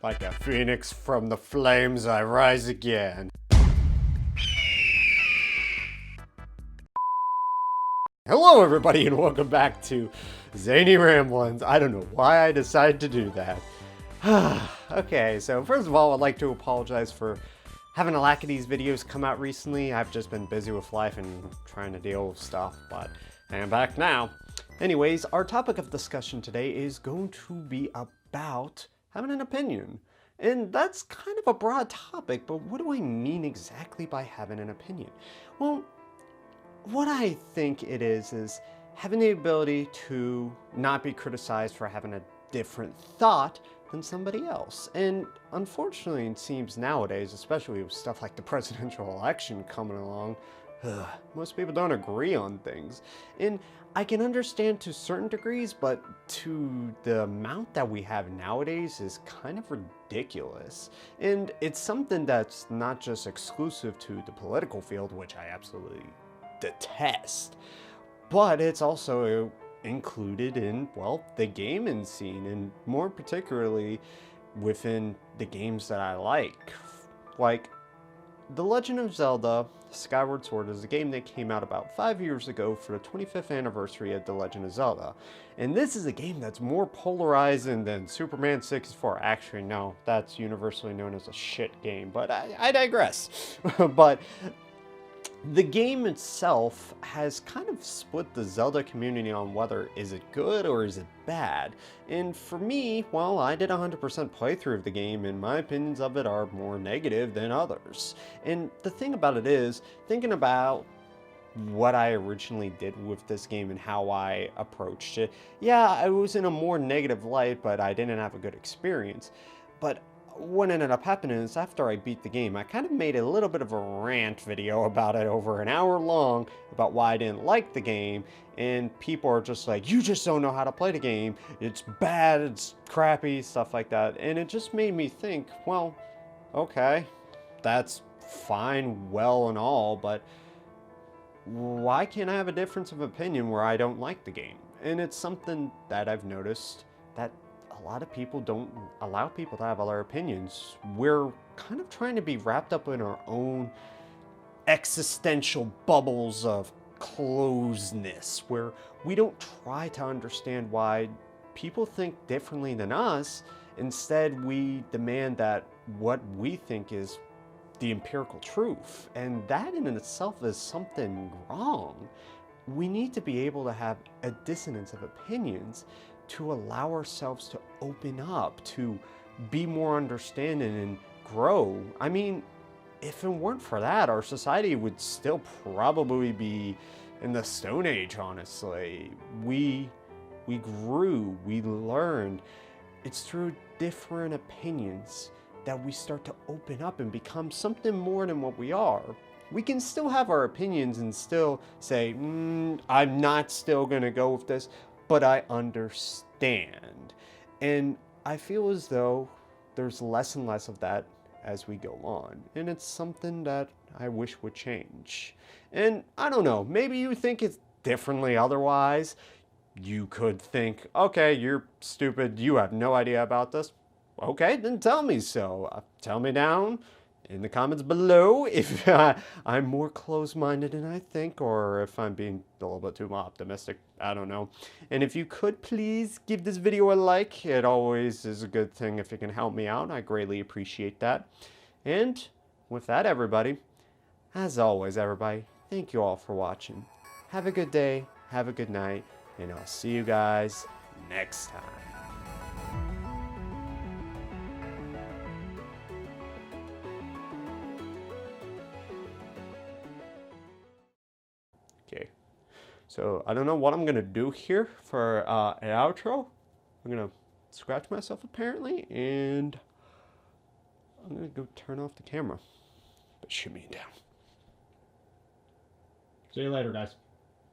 Like a phoenix from the flames, I rise again. Hello everybody and welcome back to Zaney Ramblings. I don't know why I decided to do that. Okay, so first of all, I'd like to apologize for having a lack of these videos come out recently. I've just been busy with life and trying to deal with stuff, but I am back now. Anyways, our topic of discussion today is going to be about having an opinion. And that's kind of a broad topic, but what do I mean exactly by having an opinion? Well, what I think it is having the ability to not be criticized for having a different thought than somebody else. And unfortunately, it seems nowadays, especially with stuff like the presidential election coming along, most people don't agree on things. And I can understand to certain degrees, but to the amount that we have nowadays is kind of ridiculous. And it's something that's not just exclusive to the political field, which I absolutely detest, but it's also included in, well, the gaming scene, and more particularly within the games that I like. Like, The Legend of Zelda Skyward Sword is a game that came out about 5 years ago for the 25th anniversary of The Legend of Zelda. And this is a game that's more polarizing than Superman 64. Actually, no, that's universally known as a shit game, but I digress. But the game itself has kind of split the Zelda community on whether is it good or is it bad. And for me, well, I did a 100% playthrough of the game and my opinions of it are more negative than others. And the thing about it is, thinking about what I originally did with this game and how I approached it, yeah, I was in a more negative light, but I didn't have a good experience. But what ended up happening is after I beat the game, I kind of made a little bit of a rant video about it over an hour long about why I didn't like the game, and people are just like, you just don't know how to play the game, it's bad, it's crappy, stuff like that. And it just made me think, well, okay, that's fine, well and all, but why can't I have a difference of opinion where I don't like the game? And it's something that I've noticed that a lot of people don't allow people to have other opinions. We're kind of trying to be wrapped up in our own existential bubbles of closeness, where we don't try to understand why people think differently than us. Instead, we demand that what we think is the empirical truth, and that in itself is something wrong. We need to be able to have a dissonance of opinions to allow ourselves to open up, to be more understanding and grow. I mean, if it weren't for that, our society would still probably be in the Stone Age, honestly. We grew, we learned. It's through different opinions that we start to open up and become something more than what we are. We can still have our opinions and still say, I'm not still gonna go with this, but I understand. And I feel as though there's less and less of that as we go on. And it's something that I wish would change. And I don't know, maybe you think it's differently otherwise. You could think, okay, you're stupid, you have no idea about this. Okay, then tell me so. Tell me down in the comments below if I'm more close-minded than I think, or if I'm being a little bit too optimistic. I don't know. And if you could please give this video a like, it always is a good thing if it can help me out. I greatly appreciate that. And with that, everybody, as always, everybody, thank you all for watching. Have a good day, have a good night, and I'll see you guys next time. Okay, so I don't know what I'm gonna do here for an outro. I'm gonna scratch myself apparently, and I'm gonna go turn off the camera. But shoot me down. See you later, guys.